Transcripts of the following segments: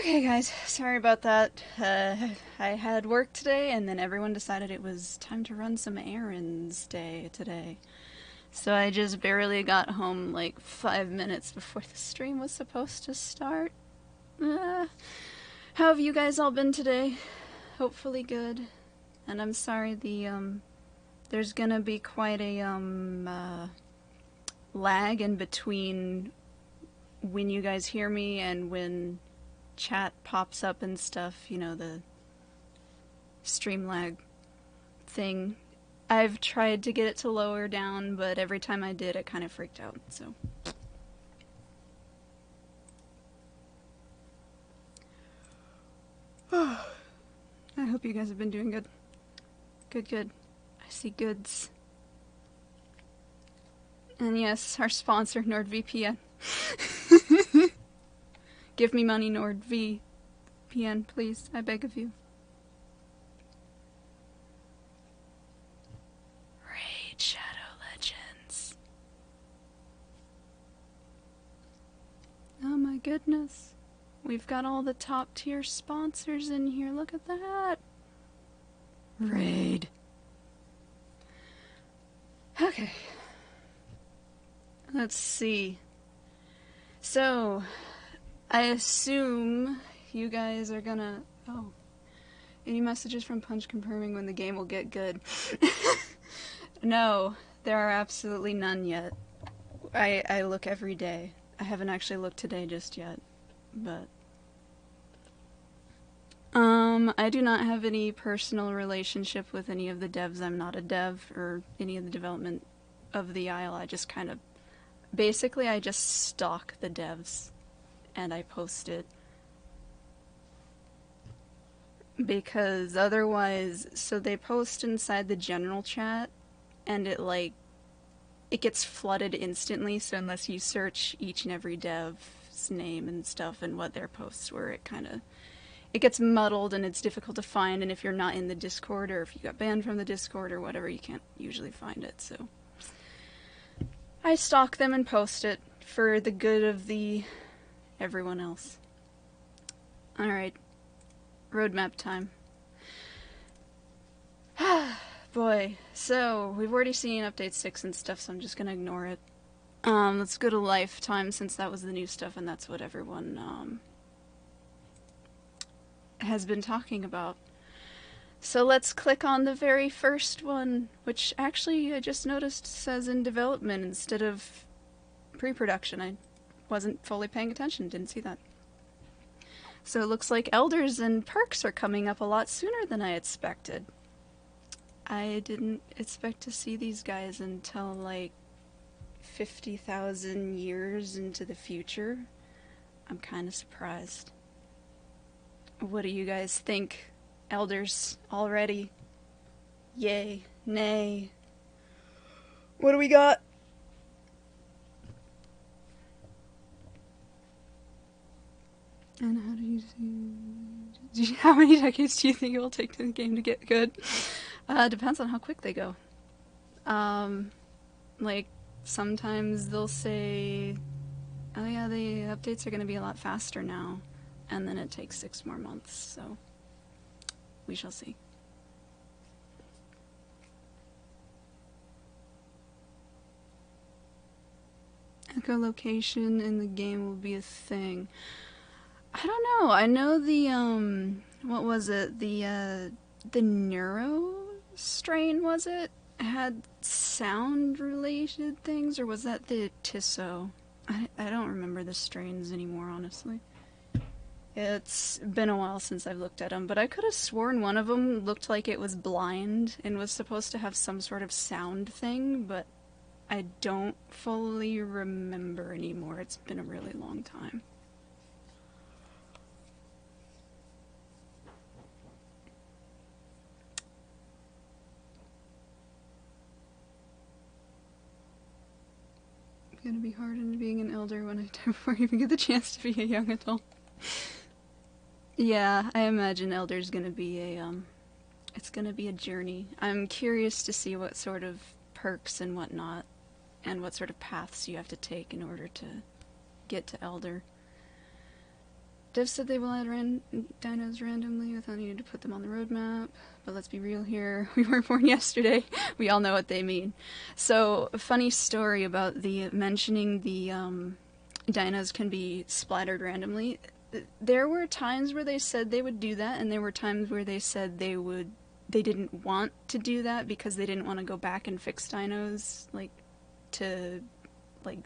Okay, guys, sorry about that. I had work today, and then everyone decided it was time to run some errands today. So I just barely got home like 5 minutes before the stream was supposed to start. Uh, how have you guys all been today? Hopefully good. And I'm sorry there's gonna be quite a lag in between when you guys hear me and when chat pops up and stuff, the stream lag thing. I've tried to get it to lower down, but every time I did, it kind of freaked out, so. I hope you guys have been doing good. Good. I see goods. And yes, our sponsor, NordVPN. Give me money, NordVPN, please. I beg of you. Raid Shadow Legends. Oh my goodness. We've got all the top tier sponsors in here. Look at that. Raid. Okay. Let's see. So, I assume you guys are gonna... Oh. Any messages from Punch confirming when the game will get good? No, there are absolutely none yet. I look every day. I haven't actually looked today just yet, but... I do not have any personal relationship with any of the devs. I'm not a dev or any of the development of the Isle. I just kind of... Basically, I just stalk the devs and I post it. Because otherwise, so they post inside the general chat and it gets flooded instantly, so unless you search each and every dev's name and stuff and what their posts were, it gets muddled and it's difficult to find, and if you're not in the Discord or if you got banned from the Discord or whatever, you can't usually find it, so I stalk them and post it for the good of everyone else. Alright. Roadmap time. Boy. So, we've already seen update 6 and stuff, so I'm just gonna ignore it. Let's go to Lifetime, since that was the new stuff and that's what everyone, has been talking about. So let's click on the very first one, which actually I just noticed says in development instead of pre-production. I wasn't fully paying attention, didn't see that. So it looks like Elders and Perks are coming up a lot sooner than I expected. I didn't expect to see these guys until like 50,000 years into the future. I'm kind of surprised. What do you guys think? Elders already? Yay, nay. What do we got? And how do you see... How many decades do you think it will take to the game to get good? Depends on how quick they go. Like, sometimes they'll say, oh yeah, the updates are going to be a lot faster now. And then it takes 6 more months, so we shall see. Echolocation in the game will be a thing. I don't know. I know the, what was it? The neuro strain, was it? Had sound-related things, or was that the Tisso? I don't remember the strains anymore, honestly. It's been a while since I've looked at them, but I could have sworn one of them looked like it was blind and was supposed to have some sort of sound thing, but I don't fully remember anymore. It's been a really long time. It's gonna be hard in being an elder when before I even get the chance to be a young adult. Yeah, I imagine Elder's gonna be it's gonna be a journey. I'm curious to see what sort of perks and whatnot, and what sort of paths you have to take in order to get to Elder. Dev said they will add dinos randomly without needing to put them on the roadmap. But let's be real here. We weren't born yesterday. We all know what they mean. So, a funny story about the mentioning the dinos can be splattered randomly. There were times where they said they would do that, and there were times where they said they didn't want to do that because they didn't want to go back and fix dinos, like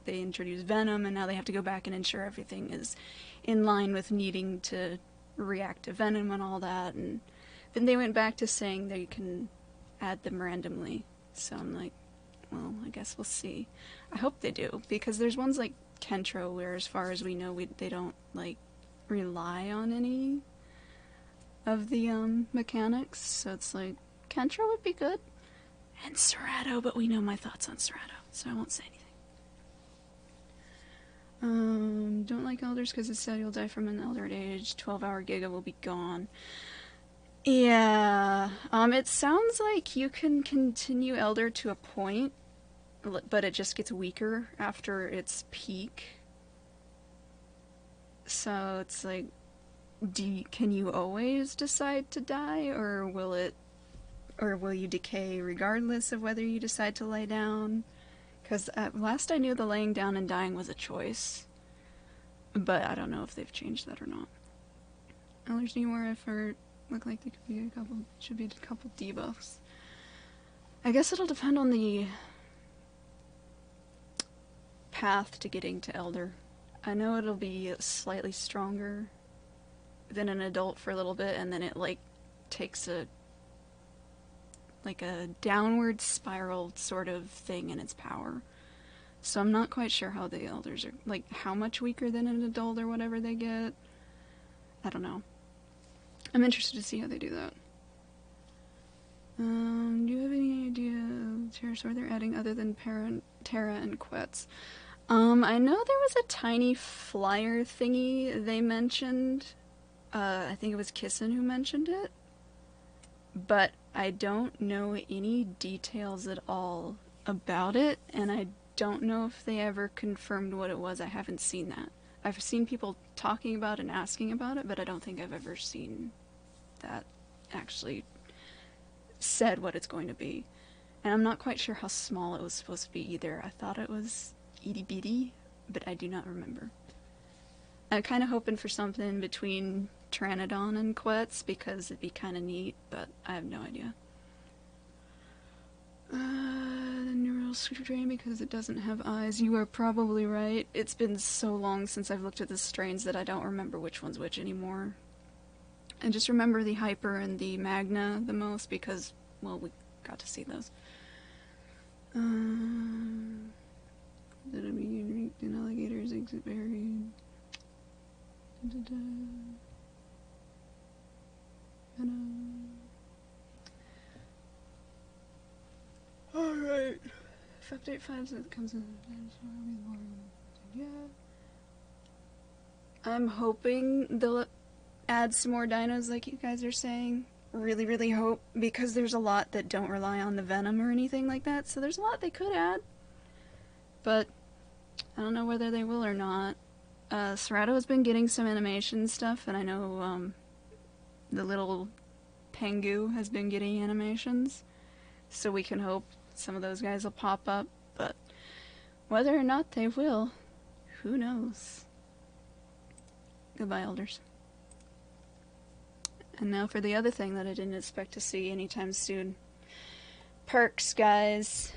they introduced Venom, and now they have to go back and ensure everything is in line with needing to react to Venom and all that. And then they went back to saying they can add them randomly. So I'm like, well, I guess we'll see. I hope they do, because there's ones like Kentro where, as far as we know, they don't like rely on any of the mechanics. So it's like, Kentro would be good, and Cerato, but we know my thoughts on Cerato, so I won't say anything. Don't like elders because it's sad you'll die from an elder at age. 12-hour Giga will be gone. Yeah, it sounds like you can continue elder to a point, but it just gets weaker after its peak. So it's like, can you always decide to die, or will you decay regardless of whether you decide to lay down? Because last I knew, the laying down and dying was a choice. But I don't know if they've changed that or not. Elders need more effort. Look like they should be a couple debuffs. I guess it'll depend on the path to getting to Elder. I know it'll be slightly stronger than an adult for a little bit, and then it takes a downward spiral sort of thing in its power. So I'm not quite sure how the elders are, how much weaker than an adult or whatever they get. I don't know. I'm interested to see how they do that. Do you have any idea of Pterosaur they're adding other than Terra and Quetz? I know there was a tiny flyer thingy they mentioned. I think it was Kissin who mentioned it. But I don't know any details at all about it, and I don't know if they ever confirmed what it was. I haven't seen that. I've seen people talking about and asking about it, but I don't think I've ever seen that actually said what it's going to be. And I'm not quite sure how small it was supposed to be either. I thought it was itty bitty, but I do not remember. I'm kind of hoping for something between Pteranodon and Quetz, because it'd be kind of neat, but I have no idea. The neural strain because it doesn't have eyes. You are probably right. It's been so long since I've looked at the strains that I don't remember which one's which anymore. I just remember the Hyper and the Magna the most because, well, we got to see those. That would be unique in alligators exit buried. Alright. If update 5 comes in, yeah. I'm hoping they'll add some more dinos like you guys are saying. Really, really hope, because there's a lot that don't rely on the venom or anything like that, so there's a lot they could add. But I don't know whether they will or not. Cerato has been getting some animation stuff, and I know the little Pengu has been getting animations, so we can hope some of those guys will pop up, but whether or not they will, who knows. Goodbye, elders. And now for the other thing that I didn't expect to see anytime soon. Perks, guys.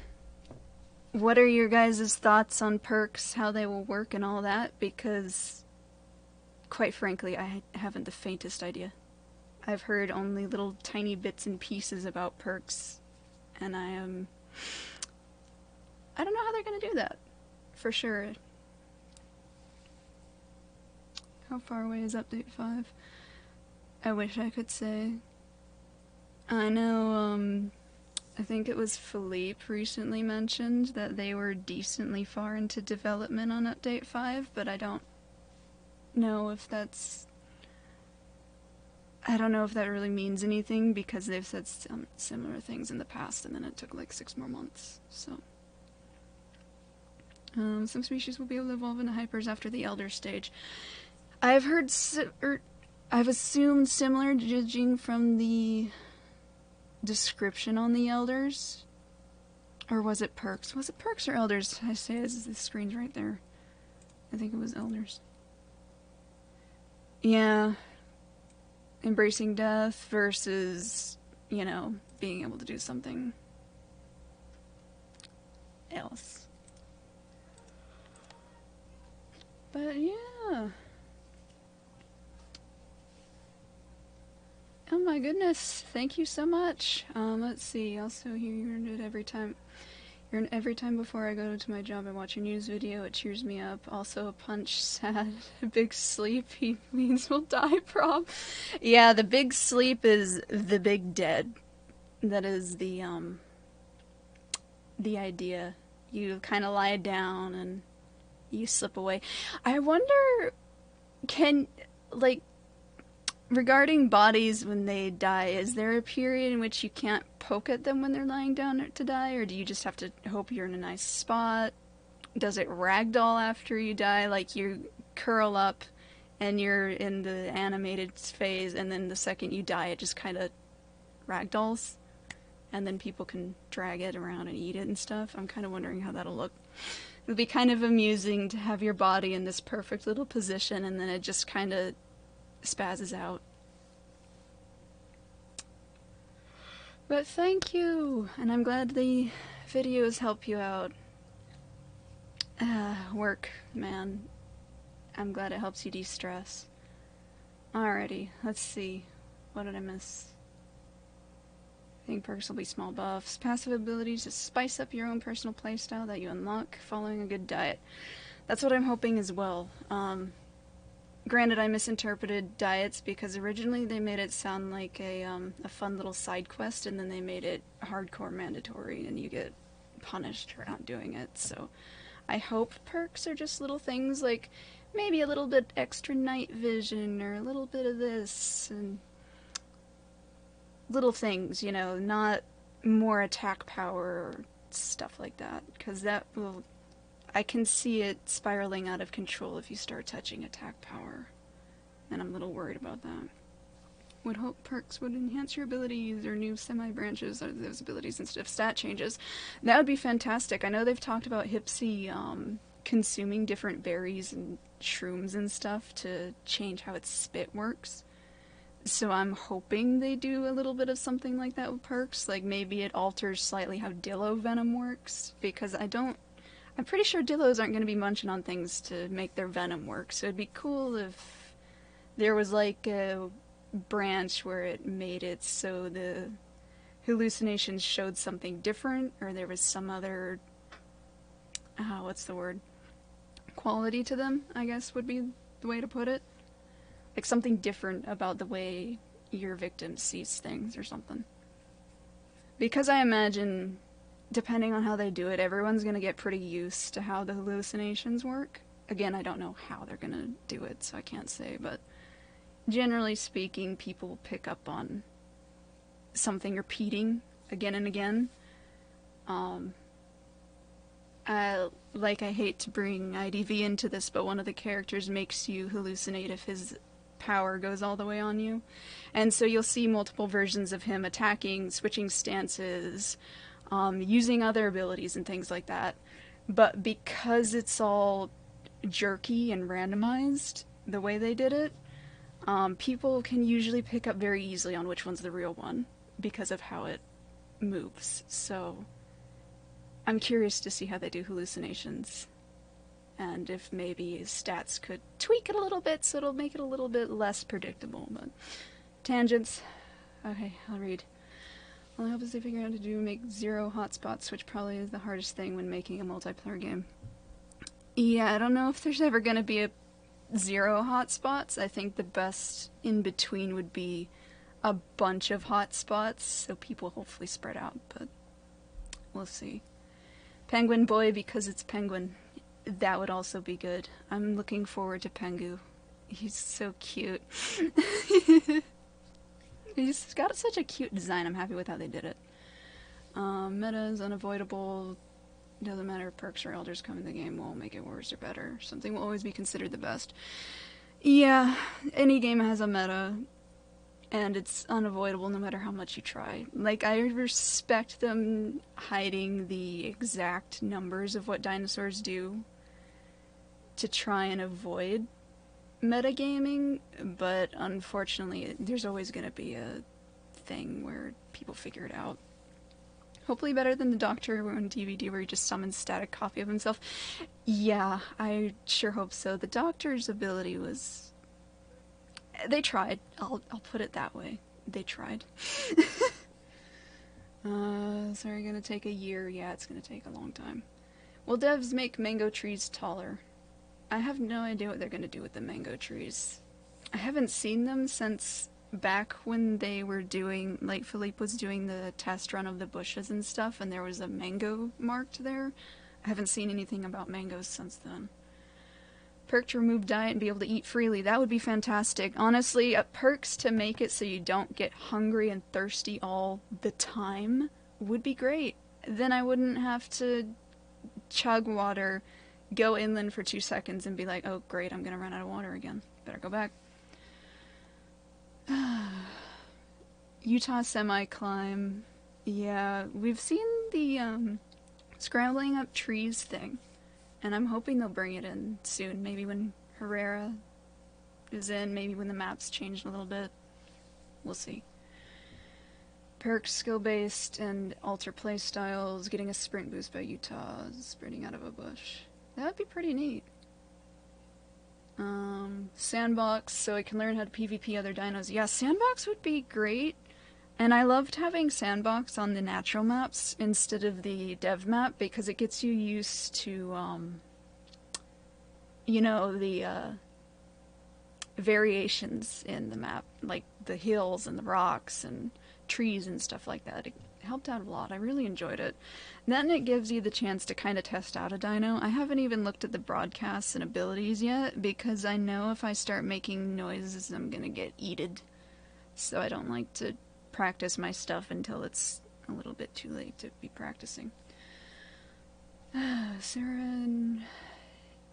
What are your guys' thoughts on perks, how they will work and all that? Because, quite frankly, I haven't the faintest idea. I've heard only little tiny bits and pieces about perks, and I don't know how they're gonna do that, for sure. How far away is update 5? I wish I could say. I know, I think it was Philippe recently mentioned that they were decently far into development on update 5, but I don't know if that's... I don't know if that really means anything, because they've said some similar things in the past, and then it took like 6 more months, so... some species will be able to evolve into hypers after the elder stage. I've heard, I've assumed similar, judging from the description on the elders. Or was it perks? Was it perks or elders? I say as the screen's right there. I think it was elders. Yeah. Embracing death versus, you know, being able to do something else. But yeah. Oh my goodness. Thank you so much. Let's see. Also, here you're in it every time. You're in every time before I go to my job and watch your news video. It cheers me up. Also, a punch, sad, a big sleep. He means we'll die, prob. Yeah, the big sleep is the big dead. That is the idea. You kind of lie down and you slip away. I wonder, can, like, regarding bodies when they die, is there a period in which you can't poke at them when they're lying down to die, or do you just have to hope you're in a nice spot? Does it ragdoll after you die, like you curl up and you're in the animated phase, and then the second you die it just kind of ragdolls, and then people can drag it around and eat it and stuff? I'm kind of wondering how that'll look. It would be kind of amusing to have your body in this perfect little position and then it just kind of spazzes out. But thank you, and I'm glad the videos help you out. Work, man. I'm glad it helps you de-stress. Alrighty, let's see. What did I miss? I think perks will be small buffs. Passive abilities to spice up your own personal playstyle that you unlock following a good diet. That's what I'm hoping as well. Granted, I misinterpreted diets because originally they made it sound like a fun little side quest, and then they made it hardcore mandatory and you get punished for not doing it. So I hope perks are just little things like maybe a little bit extra night vision or a little bit of this and little things, you know, not more attack power or stuff like that, because that will, I can see it spiraling out of control if you start touching attack power, and I'm a little worried about that. Would hope perks would enhance your abilities or new semi-branches of those abilities instead of stat changes. That would be fantastic. I know they've talked about Hipsy consuming different berries and shrooms and stuff to change how its spit works. So I'm hoping they do a little bit of something like that with perks. Like maybe it alters slightly how Dillo Venom works, because I'm pretty sure Dillos aren't going to be munching on things to make their venom work, so it'd be cool if there was like a branch where it made it so the hallucinations showed something different, or there was some other, what's the word? Quality to them, I guess would be the way to put it. Like something different about the way your victim sees things or something. Because I imagine, depending on how they do it, everyone's going to get pretty used to how the hallucinations work. Again, I don't know how they're going to do it, so I can't say, but generally speaking, people pick up on something repeating again and again. I hate to bring IDV into this, but one of the characters makes you hallucinate if his power goes all the way on you. And so you'll see multiple versions of him attacking, switching stances, using other abilities and things like that. But because it's all jerky and randomized, the way they did it, people can usually pick up very easily on which one's the real one because of how it moves. So I'm curious to see how they do hallucinations, and if maybe stats could tweak it a little bit so it'll make it a little bit less predictable. But tangents. Okay, I'll read. All I hope is they figure out how to make 0 hotspots, which probably is the hardest thing when making a multiplayer game. Yeah, I don't know if there's ever going to be a 0 hotspots. I think the best in between would be a bunch of hotspots, so people hopefully spread out, but we'll see. Penguin Boy, because it's Penguin. That would also be good. I'm looking forward to Pengu. He's so cute. He's got such a cute design. I'm happy with how they did it. Meta is unavoidable. Doesn't matter if perks or elders come in the game, won't make it worse or better. Something will always be considered the best. Yeah, any game has a meta, and it's unavoidable no matter how much you try. Like, I respect them hiding the exact numbers of what dinosaurs do to try and avoid metagaming, but unfortunately, there's always going to be a thing where people figure it out. Hopefully better than the Doctor on DVD where he just summons static copy of himself. Yeah, I sure hope so. The Doctor's ability was... They tried. I'll put it that way. They tried. Sorry, gonna take a year? Yeah, it's gonna take a long time. Will devs make mango trees taller? I have no idea what they're gonna do with the mango trees. I haven't seen them since back when they were doing, like, Philippe was doing the test run of the bushes and stuff, and there was a mango marked there. I haven't seen anything about mangoes since then. Perk to remove diet and be able to eat freely. That would be fantastic. Honestly, perks to make it so you don't get hungry and thirsty all the time would be great. Then I wouldn't have to chug water, go inland for 2 seconds, and be like, oh great, I'm gonna run out of water again. Better go back. Utah semi-climb. Yeah, we've seen the scrambling up trees thing. And I'm hoping they'll bring it in soon. Maybe when Herrera is in, maybe when the map's changed a little bit. We'll see. Perk skill-based and alter playstyles, getting a sprint boost by Utah, sprinting out of a bush. That would be pretty neat. Sandbox, so I can learn how to PvP other dinos. Yeah, sandbox would be great. And I loved having sandbox on the natural maps instead of the dev map because it gets you used to, the variations in the map, like the hills and the rocks and trees and stuff like that. It helped out a lot. I really enjoyed it. Then it gives you the chance to kind of test out a dino. I haven't even looked at the broadcasts and abilities yet because I know if I start making noises, I'm gonna get eated. So I don't like to practice my stuff until it's a little bit too late to be practicing. Sarah and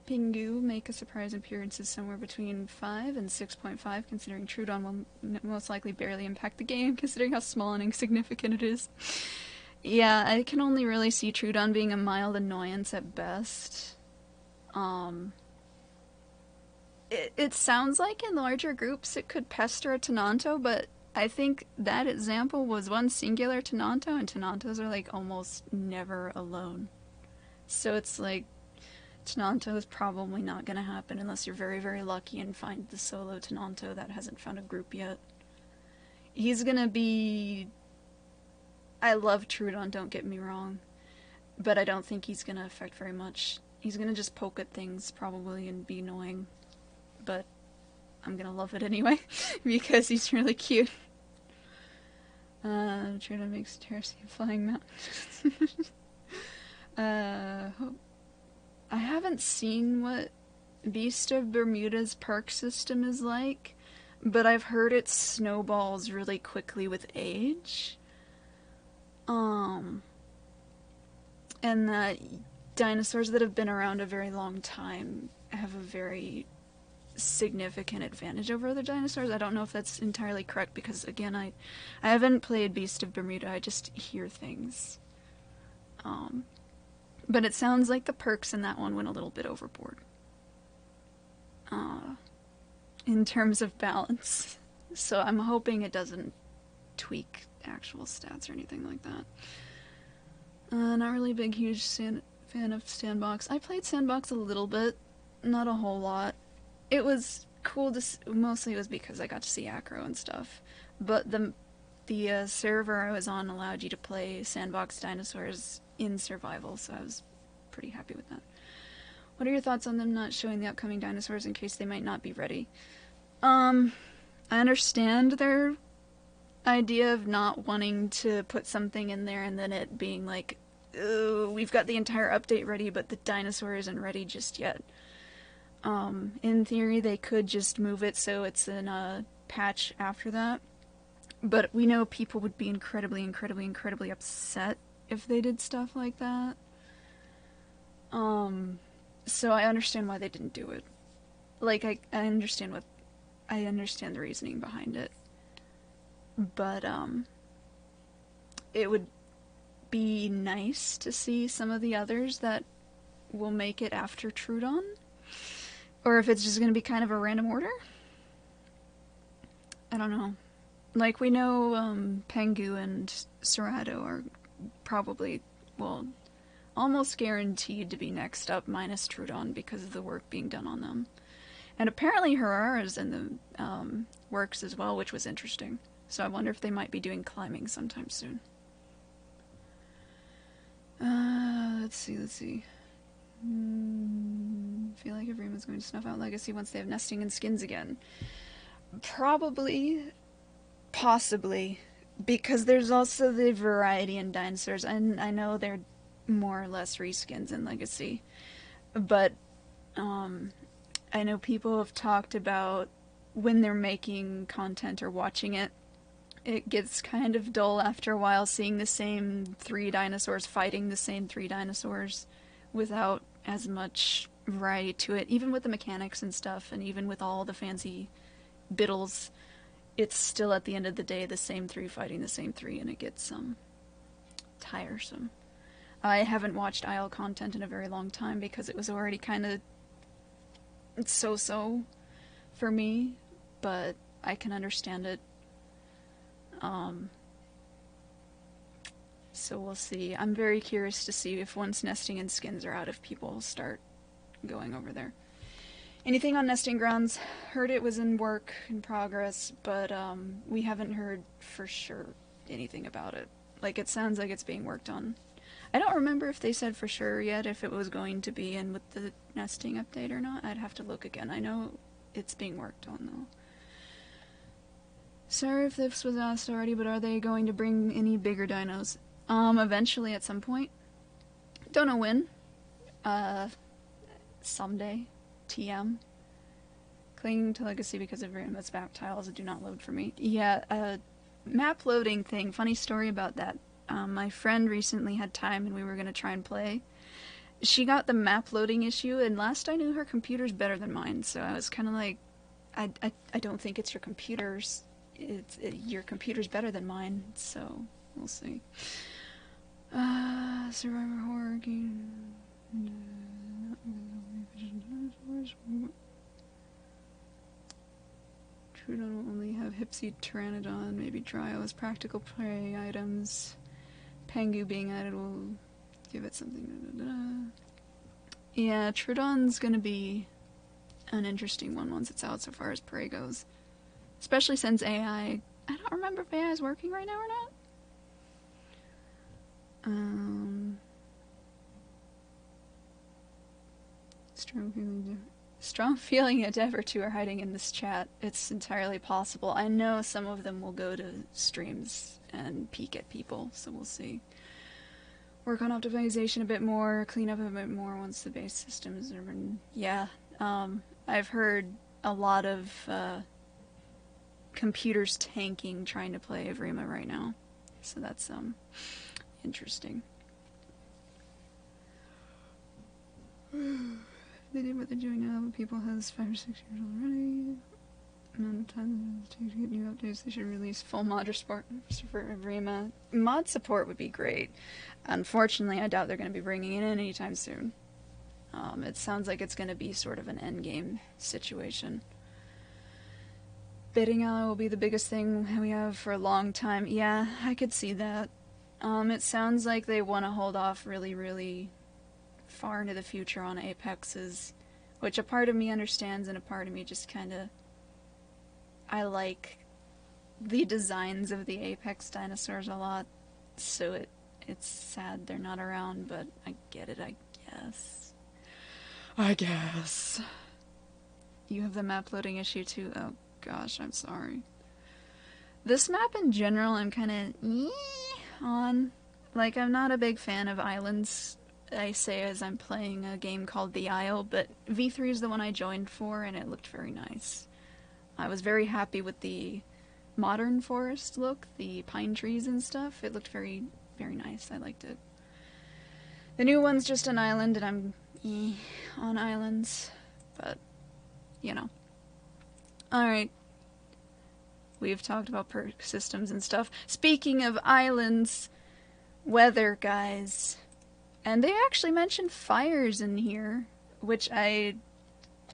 Pingu make a surprise appearances somewhere between 5 and 6.5, considering Trudon will most likely barely impact the game, considering how small and insignificant it is. Yeah, I can only really see Trudon being a mild annoyance at best. It sounds like in larger groups it could pester a Tenanto, but I think that example was one singular Tenanto, and Tenantos are like almost never alone. So it's like, Tenanto is probably not going to happen unless you're very, very lucky and find the solo Tenanto that hasn't found a group yet. He's going to be... I love Trudon, don't get me wrong, but I don't think he's going to affect very much. He's going to just poke at things probably and be annoying, but I'm going to love it anyway because he's really cute. Trudon makes Terrace flying mountain. I haven't seen what Beast of Bermuda's perk system is like, but I've heard it snowballs really quickly with age. And that dinosaurs that have been around a very long time have a very significant advantage over other dinosaurs. I don't know if that's entirely correct because, again, I haven't played Beast of Bermuda, I just hear things. But it sounds like the perks in that one went a little bit overboard. In terms of balance. So I'm hoping it doesn't tweak actual stats or anything like that. Not really a big, huge fan of Sandbox. I played Sandbox a little bit, not a whole lot. It was cool to mostly it was because I got to see Acro and stuff. But the server I was on allowed you to play Sandbox dinosaurs in survival, so I was pretty happy with that. What are your thoughts on them not showing the upcoming dinosaurs in case they might not be ready? I understand their idea of not wanting to put something in there and then it being like, oh, we've got the entire update ready, but the dinosaur isn't ready just yet. In theory, they could just move it so it's in a patch after that. But we know people would be incredibly, incredibly, incredibly upset if they did stuff like that. So I understand why they didn't do it. like I understand the reasoning behind it, but it would be nice to see some of the others that will make it after Trudon, or if it's just going to be kind of a random order. I don't know. Like, we know Pengu and Serrato are probably, well, almost guaranteed to be next up, minus Trudon, because of the work being done on them. And apparently Harara's in the works as well, which was interesting. So I wonder if they might be doing climbing sometime soon. Let's see. I feel like everyone's going to snuff out Legacy once they have nesting and skins again. Probably, possibly, because there's also the variety in dinosaurs, and I know they're more or less reskins in Legacy, but I know people have talked about when they're making content or watching it, it gets kind of dull after a while seeing the same three dinosaurs fighting the same three dinosaurs without as much variety to it. Even with the mechanics and stuff, and even with all the fancy biddles, it's still at the end of the day the same three fighting the same three, and it gets tiresome. I haven't watched IL content in a very long time because it was already kind of so-so for me, but I can understand it. So we'll see. I'm very curious to see if once nesting and skins are out, if people start going over there. Anything on nesting grounds? Heard it was in work, in progress, but we haven't heard for sure anything about it. Like, it sounds like it's being worked on. I don't remember if they said for sure yet if it was going to be in with the nesting update or not. I'd have to look again. I know it's being worked on, though. Sorry if this was asked already, but are they going to bring any bigger dinos? Eventually at some point. Don't know when. Someday. TM. Clinging to Legacy because of Rima's back tiles do not load for me. Yeah, map loading thing. Funny story about that. My friend recently had time and we were going to try and play. She got the map loading issue, and last I knew her computer's better than mine, so I was kind of like, I don't think it's your computer's. Your computer's better than mine, so we'll see. Survivor horror game. Trudon will only have Hypsy Pteranodon, maybe Dryo as practical prey items. Pengu being added will give it something. Yeah, Trudon's gonna be an interesting one once it's out so far as prey goes. Especially since AI... I don't remember if AI is working right now or not. Strong feeling Endeavor 2 are hiding in this chat. It's entirely possible. I know some of them will go to streams and peek at people, so we'll see. Work on optimization a bit more, clean up a bit more once the base systems are in. Yeah, I've heard a lot of computers tanking trying to play Evrima right now, so that's interesting. They did what they're doing now, but people has 5 or 6 years already. Amount of time it takes to get new updates. They should release full mod support for Evrima. Mod support would be great. Unfortunately, I doubt they're going to be bringing it in anytime soon. It sounds like it's going to be sort of an endgame situation. Bidding ally will be the biggest thing we have for a long time. Yeah, I could see that. It sounds like they want to hold off really, really far into the future on Apexes, which a part of me understands and a part of me just kind of... I like the designs of the Apex dinosaurs a lot, so it's sad they're not around, but I get it, I guess. You have the map loading issue too? Oh gosh, I'm sorry. This map in general I'm kind of on. Like, I'm not a big fan of islands, I say as I'm playing a game called The Isle, but V3 is the one I joined for and it looked very nice. I was very happy with the modern forest look, the pine trees and stuff. It looked very, very nice. I liked it. The new one's just an island, and I'm on islands. But you know. Alright, we've talked about perk systems and stuff. Speaking of islands, weather, guys. And they actually mentioned fires in here, which I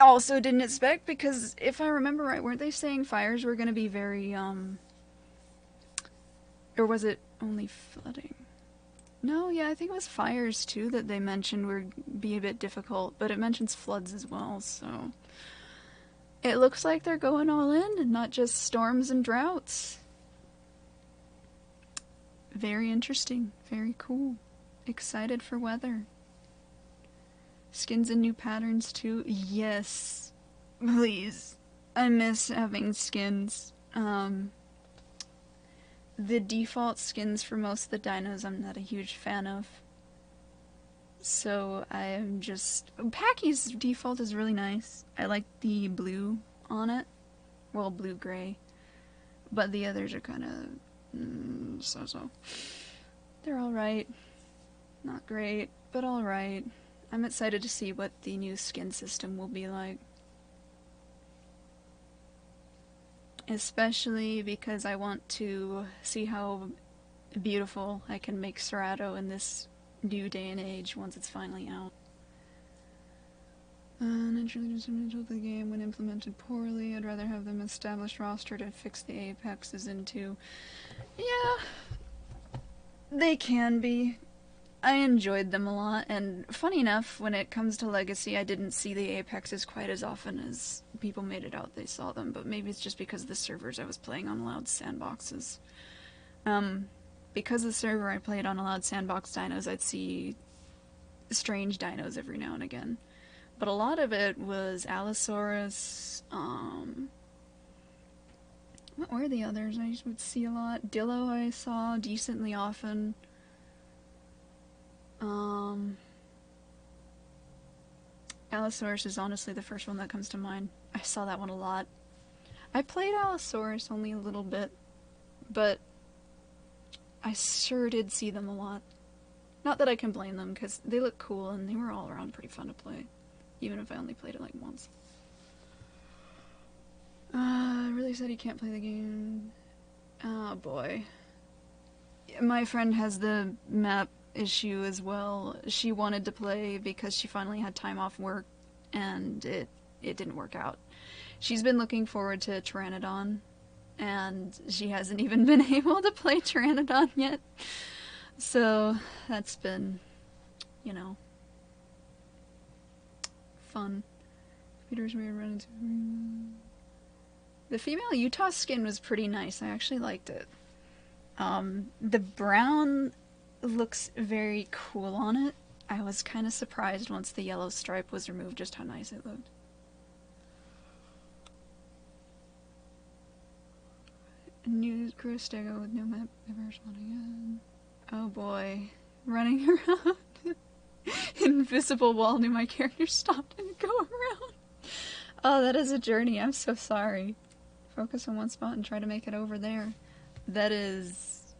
also didn't expect because if I remember right, weren't they saying fires were going to be very, or was it only flooding? No, yeah, I think it was fires too that they mentioned would be a bit difficult, but it mentions floods as well, so it looks like they're going all in and not just storms and droughts. Very interesting, very cool. Excited for weather. Skins and new patterns too. Yes, please. I miss having skins. The default skins for most of the dinos I'm not a huge fan of. So I am just... Packy's default is really nice. I like the blue on it. Well, blue-gray. But the others are kind of... so-so. They're alright. Not great, but alright. I'm excited to see what the new skin system will be like. Especially because I want to see how beautiful I can make Serato in this new day and age once it's finally out. Naturally disseminated of the game when implemented poorly. I'd rather have them establish roster to fix the apexes into. Yeah, they can be. I enjoyed them a lot, and funny enough, when it comes to Legacy, I didn't see the apexes quite as often as people made it out they saw them, but maybe it's just because the servers I was playing on allowed sandboxes. Because the server I played on allowed sandbox dinos, I'd see strange dinos every now and again. But a lot of it was Allosaurus, what were the others I would see a lot? Dillo I saw decently often. Allosaurus is honestly the first one that comes to mind. I saw that one a lot. I played Allosaurus only a little bit, but I sure did see them a lot. Not that I can blame them, because they look cool and they were all around pretty fun to play, even if I only played it like once. Really said he can't play the game. Oh boy. My friend has the map issue as well. She wanted to play because she finally had time off work, and it didn't work out. She's been looking forward to Pteranodon, and she hasn't even been able to play Pteranodon yet. So that's been, you know, fun. Computers we run into. The female Utah skin was pretty nice. I actually liked it. The brown looks very cool on it. I was kind of surprised once the yellow stripe was removed just how nice it looked. New crew stego with no map ever spawning in. Oh boy. Running around. Invisible wall knew my character stopped and go around. Oh, that is a journey. I'm so sorry. Focus on one spot and try to make it over there. That is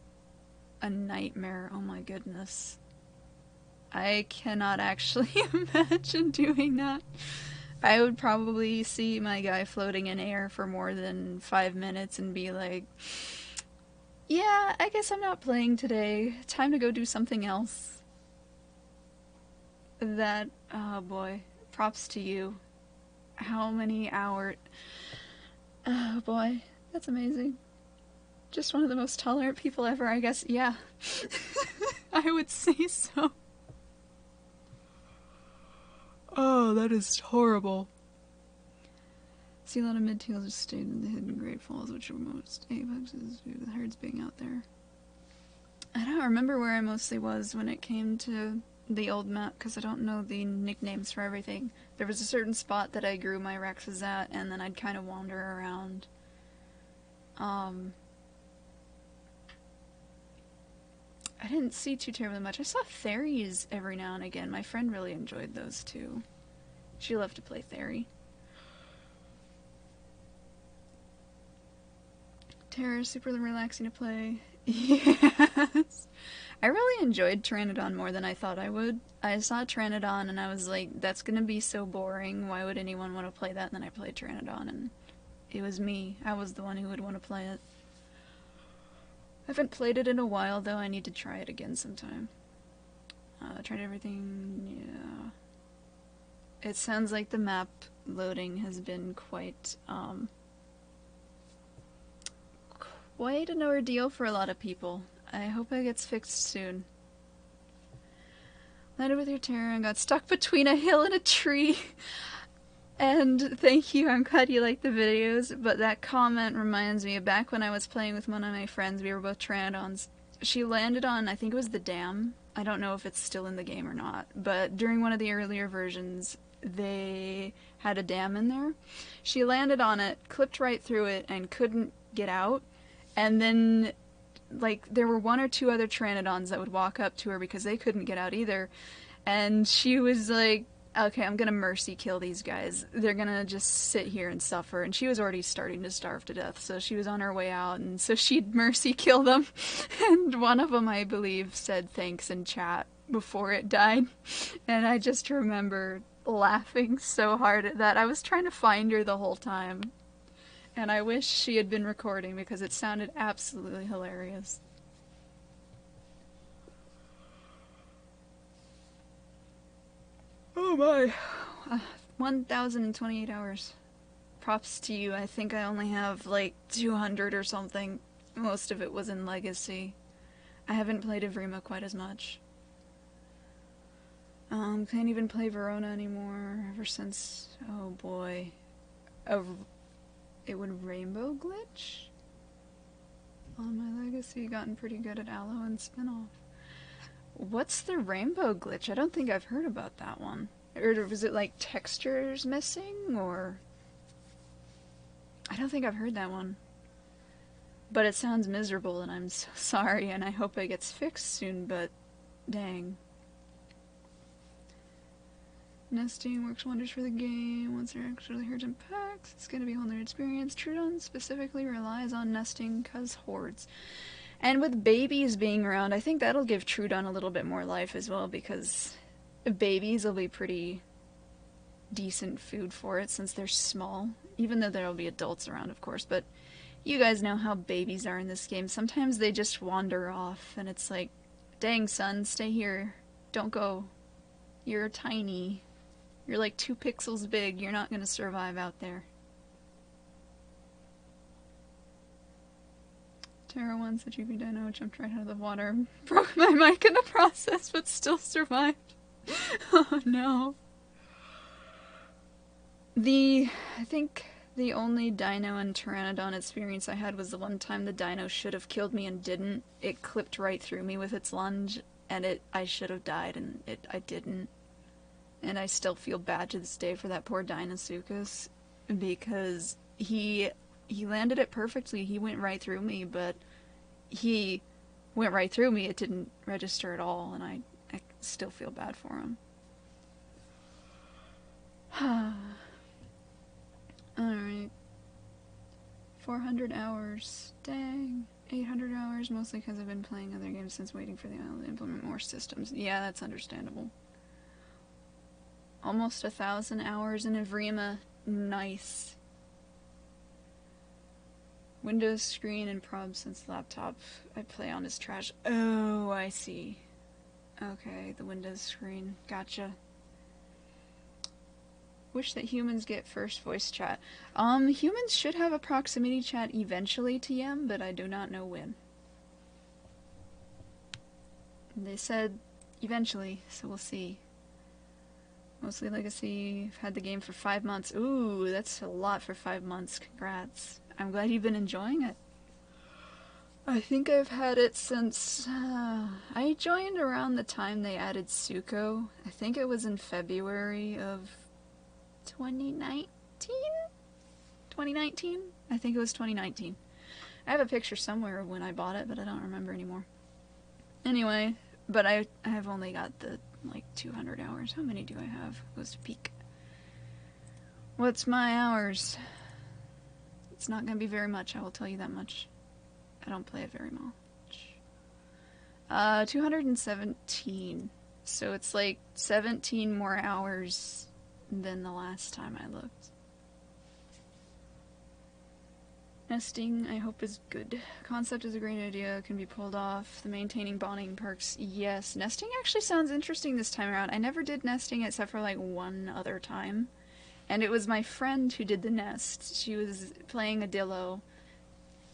a nightmare. Oh my goodness. I cannot actually imagine doing that. I would probably see my guy floating in air for more than 5 minutes and be like, yeah, I guess I'm not playing today. Time to go do something else. That, oh boy, props to you. How many hours? Oh boy, that's amazing. Just one of the most tolerant people ever, I guess. Yeah. I would say so. Oh, that is horrible. See a lot of mid-tails just stayed in the hidden Great Falls, which are most apexes due to the herds being out there. I don't remember where I mostly was when it came to the old map, because I don't know the nicknames for everything. There was a certain spot that I grew my Rexes at, and then I'd kind of wander around. I didn't see too terribly much. I saw Theries every now and again. My friend really enjoyed those too. She loved to play Theory. Terror is super relaxing to play. Yes. I really enjoyed Pteranodon more than I thought I would. I saw Pteranodon and I was like, that's gonna be so boring. Why would anyone want to play that? And then I played Pteranodon and it was me. I was the one who would want to play it. I haven't played it in a while though. I need to try it again sometime. Tried everything. Yeah. It sounds like the map loading has been quite an ordeal for a lot of people. I hope it gets fixed soon. Landed with your terror and got stuck between a hill and a tree. And thank you, I'm glad you like the videos, but that comment reminds me of back when I was playing with one of my friends. We were both Pteranodons. She landed on, I think it was the dam. I don't know if it's still in the game or not, but during one of the earlier versions, they had a dam in there. She landed on it, clipped right through it, and couldn't get out. And then, like, there were one or two other Pteranodons that would walk up to her because they couldn't get out either. And she was like, okay, I'm gonna mercy kill these guys. They're gonna just sit here and suffer. And she was already starting to starve to death, so she was on her way out, and so she'd mercy kill them. And one of them, I believe, said thanks in chat before it died. And I just remember laughing so hard at that. I was trying to find her the whole time. And I wish she had been recording because it sounded absolutely hilarious. Oh my. 1,028 hours. Props to you. I think I only have like 200 or something. Most of it was in Legacy. I haven't played Evrima quite as much. Can't even play Verona anymore ever since, oh boy, it would rainbow glitch? On my Legacy, gotten pretty good at Aloe and Spinoff. What's the rainbow glitch? I don't think I've heard about that one. Or was it like textures missing, or... I don't think I've heard that one. But it sounds miserable and I'm so sorry, and I hope it gets fixed soon, but dang. Nesting works wonders for the game. Once there are actually herds and packs, it's going to be a whole new experience. Trudon specifically relies on nesting because hordes. And with babies being around, I think that'll give Trudon a little bit more life as well, because babies will be pretty decent food for it since they're small. Even though there'll be adults around, of course, but you guys know how babies are in this game. Sometimes they just wander off, and it's like, dang son, stay here. Don't go. You're tiny. You're like 2 pixels big. You're not gonna survive out there. Terra 1 said GP Dino jumped right out of the water. Broke my mic in the process, but still survived. Oh no. I think the only Dino and Pteranodon experience I had was the one time the Dino should have killed me and didn't. It clipped right through me with its lunge, and I should have died, and I didn't. And I still feel bad to this day for that poor Dinosuchus, because he landed it perfectly. He went right through me, but he went right through me. It didn't register at all, and I still feel bad for him. Alright. 400 hours. Dang. 800 hours, mostly because I've been playing other games since waiting for the island to implement more systems. Yeah, that's understandable. Almost 1,000 hours in Evrima. Nice. Windows screen and prob since laptop I play on is trash. Oh, I see. Okay, the Windows screen. Gotcha. Wish that humans get first voice chat. Humans should have a proximity chat eventually, TM, but I do not know when. They said eventually, so we'll see. Mostly Legacy. I've had the game for 5 months. Ooh, that's a lot for 5 months. Congrats. I'm glad you've been enjoying it. I think I've had it since... I joined around the time they added Suko. I think it was in February of 2019? 2019? I think it was 2019. I have a picture somewhere of when I bought it, but I don't remember anymore. Anyway, but I have only got the, like, 200 hours. How many do I have? Goes to peak. What's my hours? It's not going to be very much, I will tell you that much. I don't play it very much. 217. So it's like 17 more hours than the last time I looked. Nesting, I hope, is good. Concept is a great idea, can be pulled off. The maintaining bonding perks, yes. Nesting actually sounds interesting this time around. I never did nesting except for like one other time. And it was my friend who did the nest. She was playing a Dillo,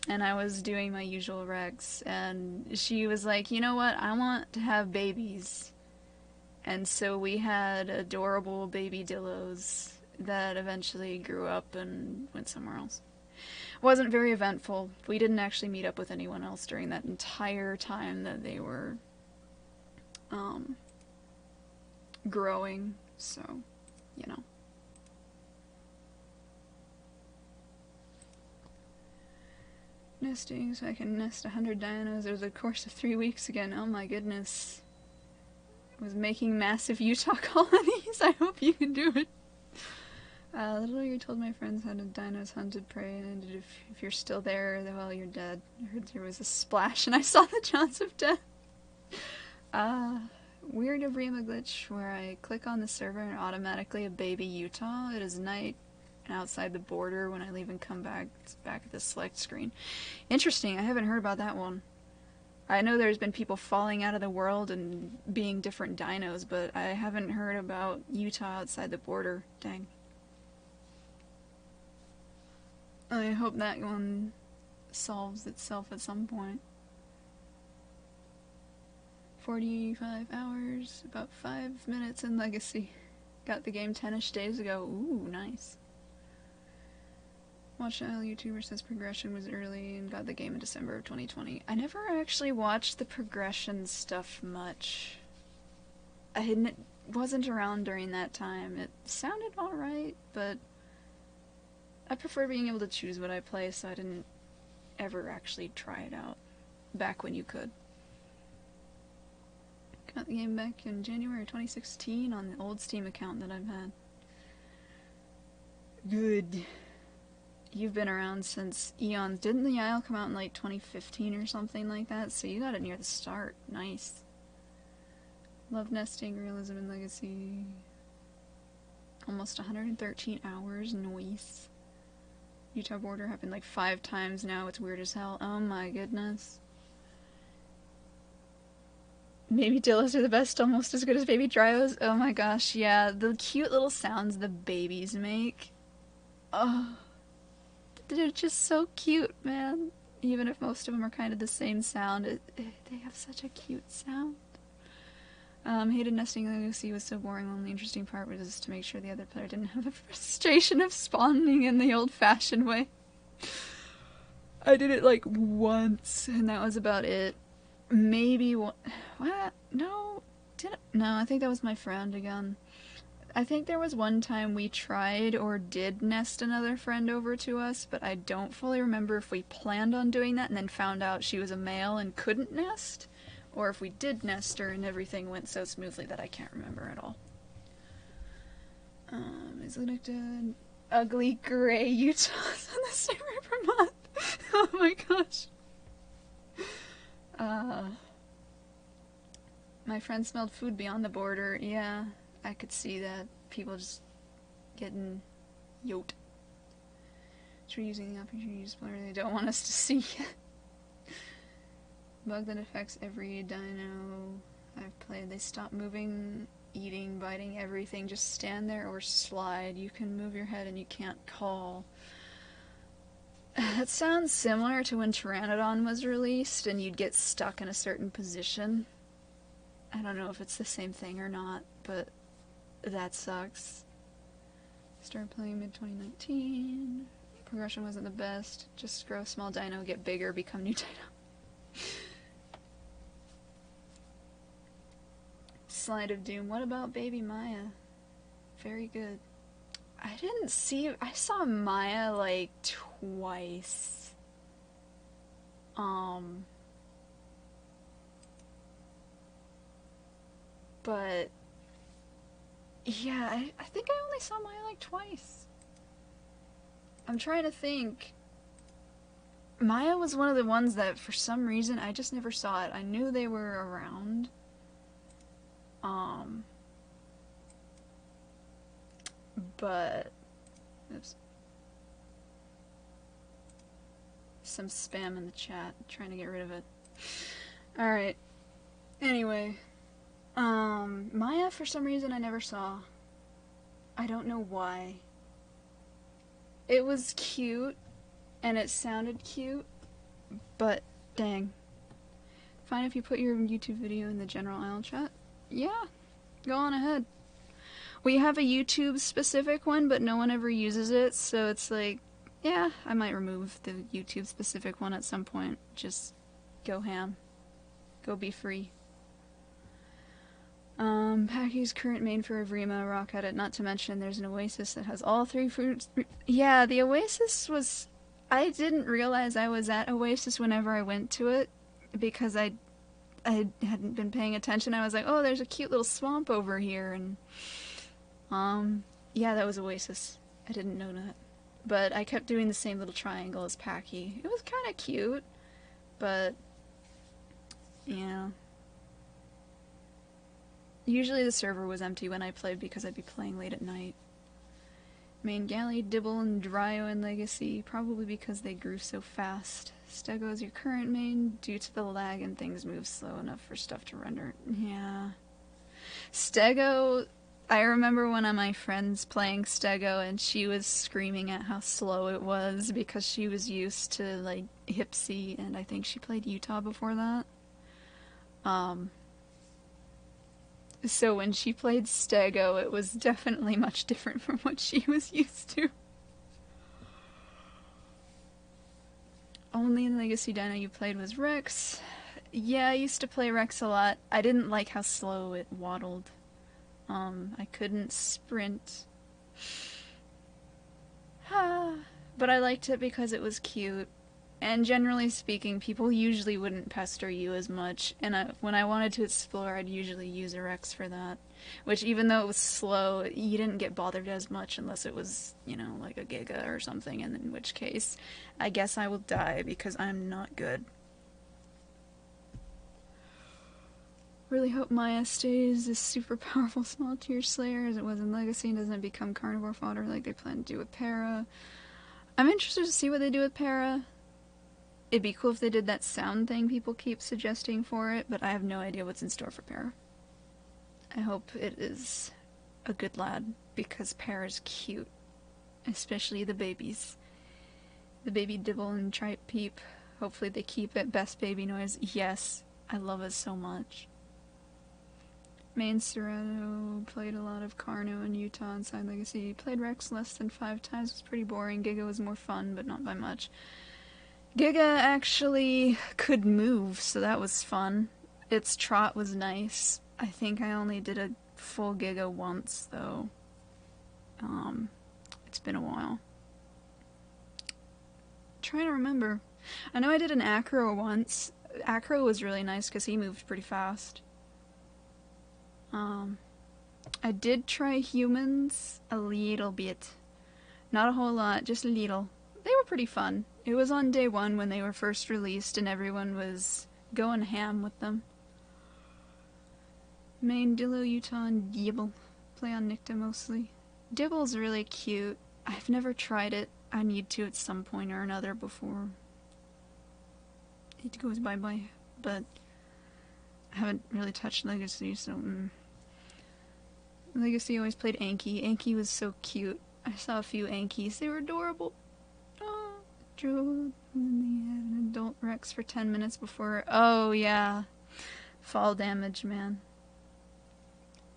and I was doing my usual recs, and she was like, you know what, I want to have babies. And so we had adorable baby Dillos that eventually grew up and went somewhere else. Wasn't very eventful. We didn't actually meet up with anyone else during that entire time that they were growing, so, you know. Nesting, so I can nest 100 dinos. It was a course of 3 weeks again. Oh my goodness. I was making massive Utah colonies. I hope you can do it. Little you told my friends how to dinos hunted prey, and if you're still there, well, you're dead. I heard there was a splash, and I saw the chance of death. Weird Abrima glitch where I click on the server and automatically a baby Utah. It is night and outside the border when I leave and come back. It's back at the select screen. Interesting. I haven't heard about that one. I know there's been people falling out of the world and being different dinos, but I haven't heard about Utah outside the border. Dang. I hope that one solves itself at some point. 45 hours, about 5 minutes in Legacy. Got the game 10-ish days ago. Ooh, nice. Watched how YouTuber says progression was early and got the game in December of 2020. I never actually watched the progression stuff much. I wasn't around during that time. It sounded alright, but I prefer being able to choose what I play, so I didn't ever actually try it out. Back when you could. Got the game back in January 2016 on the old Steam account that I've had. Good. You've been around since eons. Didn't the Isle come out in like 2015 or something like that? So you got it near the start. Nice. Love nesting, realism, and Legacy. Almost 113 hours. Nice. Utah border happened like 5 times now. It's weird as hell. Oh my goodness. Baby Dillos are the best, almost as good as baby Dryos. Oh my gosh, yeah. The cute little sounds the babies make. Oh. They're just so cute, man. Even if most of them are kind of the same sound, they have such a cute sound. Hated nesting Legacy was so boring. The only interesting part was just to make sure the other player didn't have the frustration of spawning in the old-fashioned way. I did it like once, and that was about it. Maybe what? No, no, I think that was my friend again. I think there was one time we tried or did nest another friend over to us, but I don't fully remember if we planned on doing that and then found out she was a male and couldn't nest, or if we did nest her and everything went so smoothly that I can't remember at all. Is it an ugly gray Utahs on the server per month? Oh my gosh. My friend smelled food beyond the border. Yeah, I could see that. People just getting yoked. We're using the opportunity to explore they don't want us to see. Bug that affects every dino I've played. They stop moving, eating, biting, everything. Just stand there or slide. You can move your head and you can't call. That sounds similar to when Pteranodon was released and you'd get stuck in a certain position. I don't know if it's the same thing or not, but that sucks. Started playing mid-2019. Progression wasn't the best. Just grow a small dino, get bigger, become new dino. Slide of Doom. What about Baby Maya? Very good. I didn't see... I saw Maya, like, twice. But... yeah, I think I only saw Maya, like, twice. I'm trying to think. Maya was one of the ones that for some reason I just never saw it. I knew they were around. Um, but oops. Some spam in the chat. I'm trying to get rid of it. Alright. Anyway. Maya for some reason I never saw. I don't know why. It was cute and it sounded cute, but dang. Fine if you put your YouTube video in the general aisle chat. Yeah, go on ahead. We have a YouTube specific one, but no one ever uses it, so it's like, yeah, I might remove the YouTube specific one at some point. Just go ham. Go be free. Packy's current main for Avrima, rock at it, not to mention there's an Oasis that has all three fruits. Yeah, the Oasis was... I didn't realize I was at Oasis whenever I went to it, because I hadn't been paying attention. I was like, oh, there's a cute little swamp over here, and... yeah, that was Oasis. I didn't know that. But I kept doing the same little triangle as Packy. It was kind of cute, but... yeah... Usually the server was empty when I played because I'd be playing late at night. Main Galley, Dibble, and Dryo and Legacy, probably because they grew so fast. Stego is your current main, due to the lag and things move slow enough for stuff to render. Yeah. Stego, I remember one of my friends playing Stego and she was screaming at how slow it was because she was used to, like, Hipsy, and I think she played Utah before that. So when she played Stego, it was definitely much different from what she was used to. Only Legacy Dino you played was Rex. Yeah, I used to play Rex a lot. I didn't like how slow it waddled. I couldn't sprint. But I liked it because it was cute. And generally speaking, people usually wouldn't pester you as much, and when I wanted to explore, I'd usually use a Rex for that. Which, even though it was slow, you didn't get bothered as much unless it was, you know, like a Giga or something, and in which case, I guess I will die because I'm not good. Really hope Maya stays this super powerful small tier slayer as it was in Legacy and doesn't become carnivore fodder like they plan to do with Para. I'm interested to see what they do with Para. It'd be cool if they did that sound thing people keep suggesting for it, but I have no idea what's in store for Para. I hope it is a good lad, because Para's cute. Especially the babies. The baby Dibble and Tripe Peep. Hopefully they keep it. Best baby noise. Yes, I love it so much. Main Serrano played a lot of Carno and Utah inside Legacy. Played Rex less than 5 times. It was pretty boring. Giga was more fun, but not by much. Giga actually could move, so that was fun. Its trot was nice. I think I only did a full Giga once, though. It's been a while. Trying to remember. I know I did an Acro once. Acro was really nice because he moved pretty fast. I did try humans a little bit. Not a whole lot, just a little. They were pretty fun. It was on day 1 when they were first released and everyone was going ham with them. Main Dillo, Utah, and Dibble. Play on Nicta mostly. Dibble's really cute. I've never tried it. I need to at some point or another before it goes bye-bye. But I haven't really touched Legacy, so... Legacy always played Anki. Anki was so cute. I saw a few Ankies. They were adorable. And then they had an adult Rex for 10 minutes before... Oh, yeah. Fall damage, man.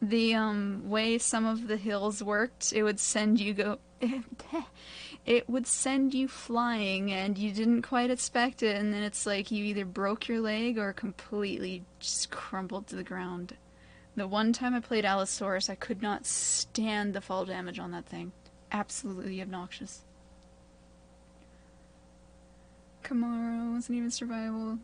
The, way some of the hills worked, it would send you it would send you flying, and you didn't quite expect it, and then it's like you either broke your leg or completely just crumbled to the ground. The one time I played Allosaurus, I could not stand the fall damage on that thing. Absolutely obnoxious. Kamara wasn't even survivable.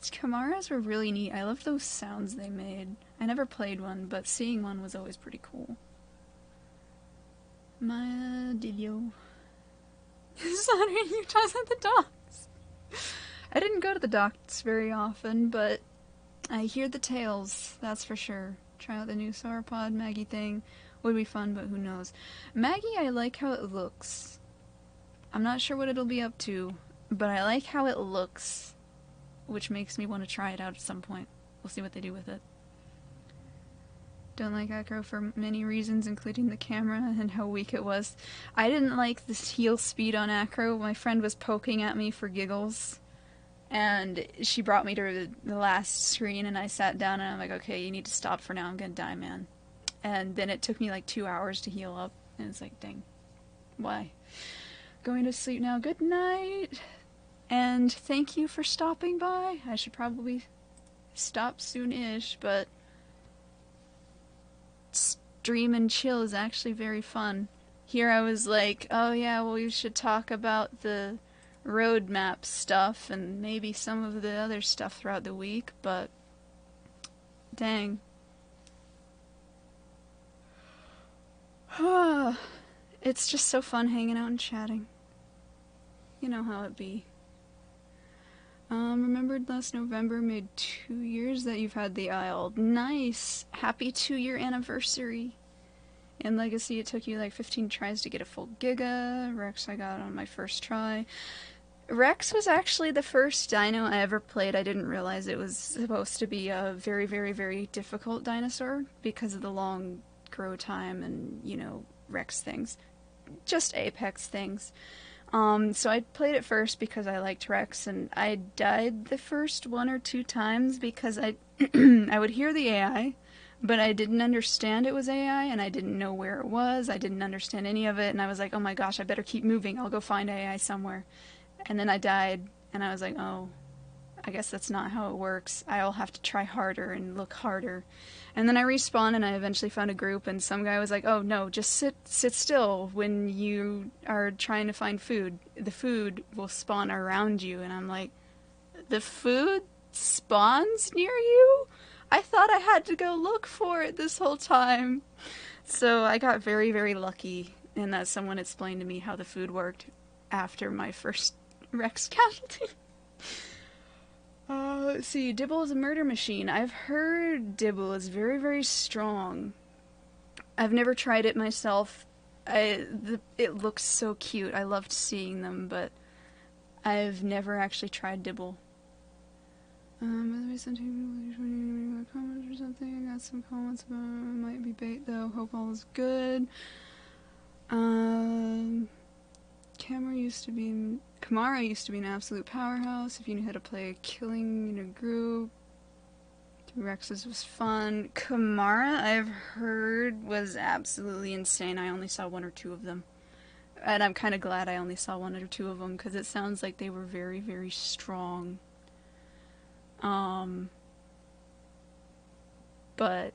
Kamaras were really neat. I loved those sounds they made. I never played one, but seeing one was always pretty cool. Maya Dilio. This is son in Utah's at the docks. I didn't go to the docks very often, but I hear the tales, that's for sure. Try out the new sauropod Maggie thing. Would be fun, but who knows. Maggie, I like how it looks. I'm not sure what it'll be up to, but I like how it looks, which makes me want to try it out at some point. We'll see what they do with it. Don't like Acro for many reasons, including the camera and how weak it was. I didn't like the heel speed on Acro. My friend was poking at me for giggles, and she brought me to the last screen, and I sat down, and I'm like, okay, you need to stop for now. I'm gonna die, man. And then it took me like 2 hours to heal up, and it's like, dang, why? Going to sleep now. Good night, and thank you for stopping by. I should probably stop soon-ish, but stream and chill is actually very fun. Here I was like, oh yeah, well we should talk about the roadmap stuff and maybe some of the other stuff throughout the week, but dang. It's just so fun hanging out and chatting. You know how it be. Remembered last November made 2 years that you've had the Isle. Nice! Happy 2-year anniversary! In Legacy, it took you like 15 tries to get a full Giga. Rex I got on my first try. Rex was actually the first dino I ever played. I didn't realize it was supposed to be a very, very, very difficult dinosaur because of the long grow time and, you know, Rex things. Just Apex things. So I played it first because I liked Rex, and I died the first 1 or 2 times because I would hear the AI, but I didn't understand it was AI, and I didn't know where it was. I didn't understand any of it, and I was like, oh my gosh, I better keep moving. I'll go find AI somewhere. And then I died, and I was like, oh, I guess that's not how it works. I'll have to try harder and look harder. And then I respawned, and I eventually found a group, and some guy was like, oh no, just sit still when you are trying to find food. The food will spawn around you. And I'm like, the food spawns near you? I thought I had to go look for it this whole time. So I got very, very lucky in that someone explained to me how the food worked after my first Rex casualty. Let's see. Dibble is a murder machine. I've heard Dibble is very, very strong. I've never tried it myself. It looks so cute. I loved seeing them, but I've never actually tried Dibble. By the way, some people comments or something. I got some comments about it. Might be bait though. Hope all is good. Kamara used to be an absolute powerhouse if you knew how to play killing in a group. Rex's was fun. Kamara, I've heard, was absolutely insane. I only saw 1 or 2 of them. And I'm kind of glad I only saw 1 or 2 of them, because it sounds like they were very, very strong. But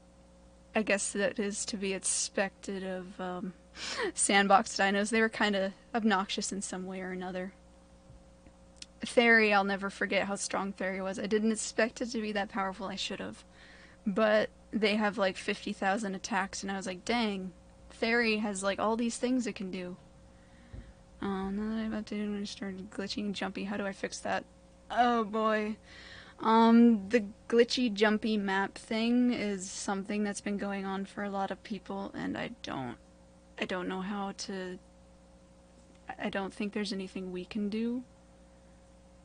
I guess that is to be expected of sandbox dinos. They were kind of obnoxious in some way or another. Theory, I'll never forget how strong Theory was. I didn't expect it to be that powerful. I should have. But they have like 50,000 attacks, and I was like, dang, Theory has like all these things it can do. Now that I've updated when I started glitching jumpy, how do I fix that? Oh boy. The glitchy jumpy map thing is something that's been going on for a lot of people, and I don't know how to... I don't think there's anything we can do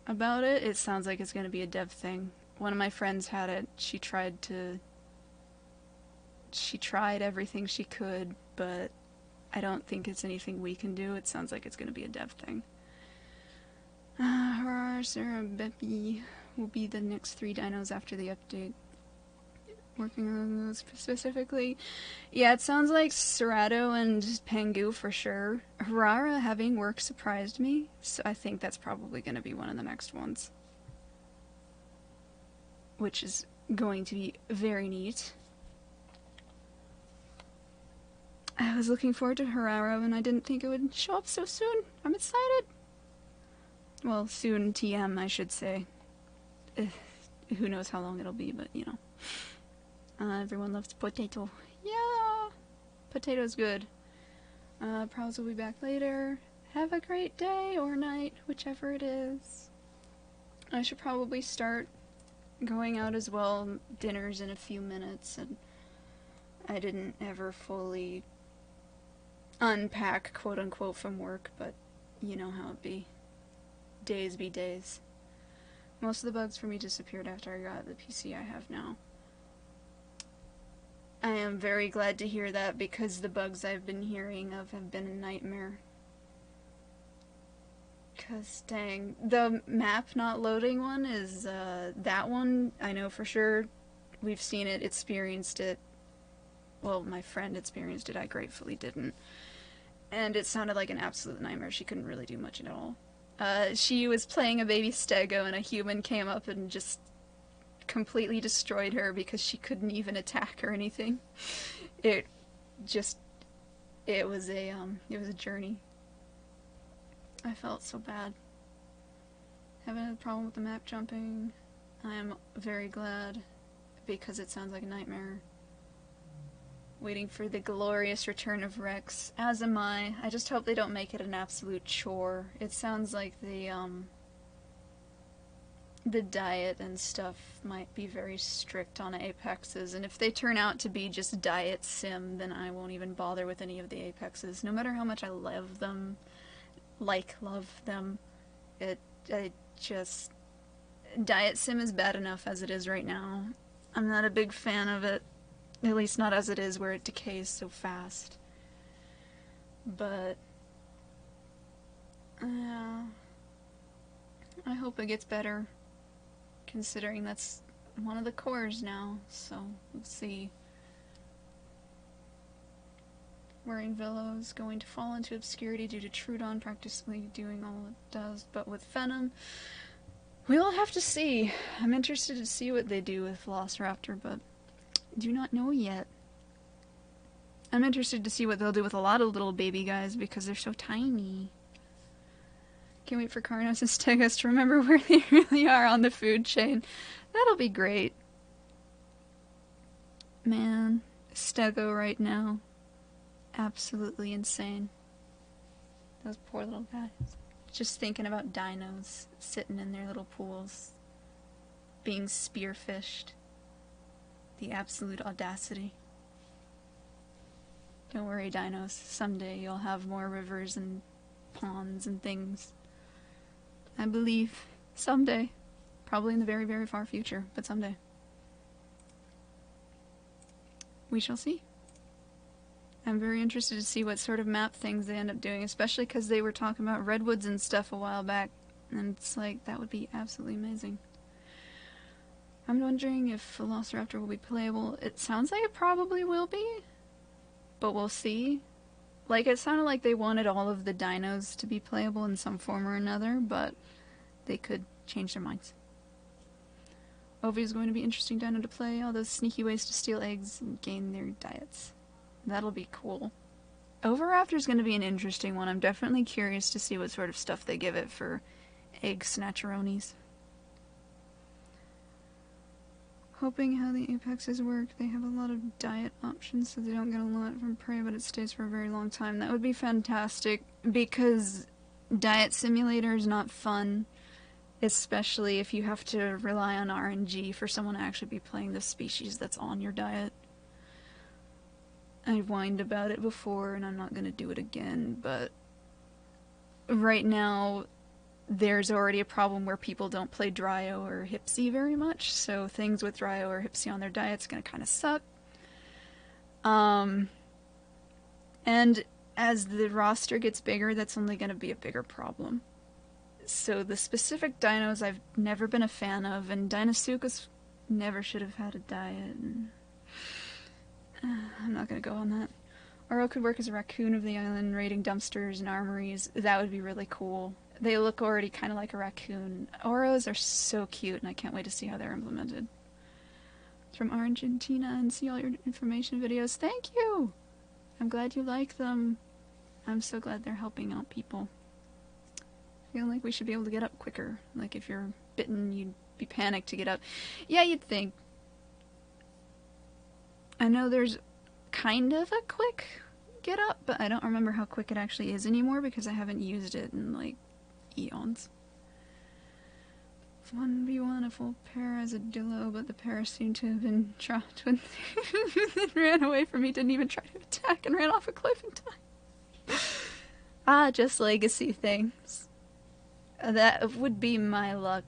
about it. It sounds like it's going to be a dev thing. One of my friends had it. She tried everything she could, but I don't think it's anything we can do. It sounds like it's going to be a dev thing. Sarah Beppy will be the next 3 dinos after the update. Working on those specifically. Yeah, it sounds like Serato and Pangu for sure. Harara having work surprised me, so I think that's probably going to be one of the next ones. Which is going to be very neat. I was looking forward to Harara, and I didn't think it would show up so soon. I'm excited. Well, soon TM, I should say. Who knows how long it'll be, but you know. Everyone loves potato. Yeah! Potato's good. Prowls will be back later. Have a great day or night, whichever it is. I should probably start going out as well. Dinner's in a few minutes, and I didn't ever fully unpack, quote unquote, from work, but you know how it be. Days be days. Most of the bugs for me disappeared after I got the PC I have now. I am very glad to hear that because the bugs I've been hearing of have been a nightmare. Cause dang, the map not loading one is, that one, I know for sure. We've seen it, experienced it. Well, my friend experienced it, I gratefully didn't. And it sounded like an absolute nightmare. She couldn't really do much at all. She was playing a baby stego and a human came up and just completely destroyed her because she couldn't even attack or anything. It just, it was a journey. I felt so bad. Having a problem with the map jumping. I am very glad because it sounds like a nightmare. Waiting for the glorious return of Rex, as am I. I just hope they don't make it an absolute chore. It sounds like the diet and stuff might be very strict on Apexes, and if they turn out to be just diet sim, then I won't even bother with any of the Apexes. No matter how much I love them, love them, I just... Diet sim is bad enough as it is right now. I'm not a big fan of it. At least not as it is, where it decays so fast. But... yeah... I hope it gets better. Considering that's one of the cores now, so let's see. Wearing Villo is going to fall into obscurity due to Trudon practically doing all it does, but with Venom, we'll have to see. I'm interested to see what they do with Velociraptor, but do not know yet. I'm interested to see what they'll do with a lot of little baby guys because they're so tiny. Can't wait for Carnos and Stegos to remember where they really are on the food chain. That'll be great. Man, Stego right now. Absolutely insane. Those poor little guys. Just thinking about dinos sitting in their little pools. Being spearfished. The absolute audacity. Don't worry, dinos. Someday you'll have more rivers and ponds and things. I believe. Someday. Probably in the very, very far future, but someday. We shall see. I'm very interested to see what sort of map things they end up doing, especially because they were talking about redwoods and stuff a while back, and it's like, that would be absolutely amazing. I'm wondering if Velociraptor will be playable. It sounds like it probably will be, but we'll see. Like, it sounded like they wanted all of the dinos to be playable in some form or another, but they could change their minds. Ovi is going to be interesting dino to play, all those sneaky ways to steal eggs and gain their diets. That'll be cool. Oviraptor is going to be an interesting one. I'm definitely curious to see what sort of stuff they give it for egg snatcheronis. Hoping how the apexes work. They have a lot of diet options, so they don't get a lot from prey, but it stays for a very long time. That would be fantastic, because Diet Simulator is not fun, especially if you have to rely on RNG for someone to actually be playing the species that's on your diet. I've whined about it before, and I'm not going to do it again, but right now there's already a problem where people don't play Dryo or Hipsy very much, so things with Dryo or Hipsy on their diet's going to kind of suck. And as the roster gets bigger, that's only going to be a bigger problem. So the specific dinos I've never been a fan of, and Dinosuchus never should have had a diet, and I'm not going to go on that. Oro could work as a raccoon of the island, raiding dumpsters and armories. That would be really cool. They look already kind of like a raccoon. Oros are so cute, and I can't wait to see how they're implemented. It's from Argentina, and see all your information videos. Thank you! I'm glad you like them. I'm so glad they're helping out people. I feel like we should be able to get up quicker. Like if you're bitten, you'd be panicked to get up. Yeah, you'd think. I know there's kind of a quick it up, but I don't remember how quick it actually is anymore because I haven't used it in, like, eons. 1v1, a full pair as a duo, but the pair seemed to have been dropped when they ran away from me, didn't even try to attack, and ran off a cliff in time. Ah, just legacy things. That would be my luck.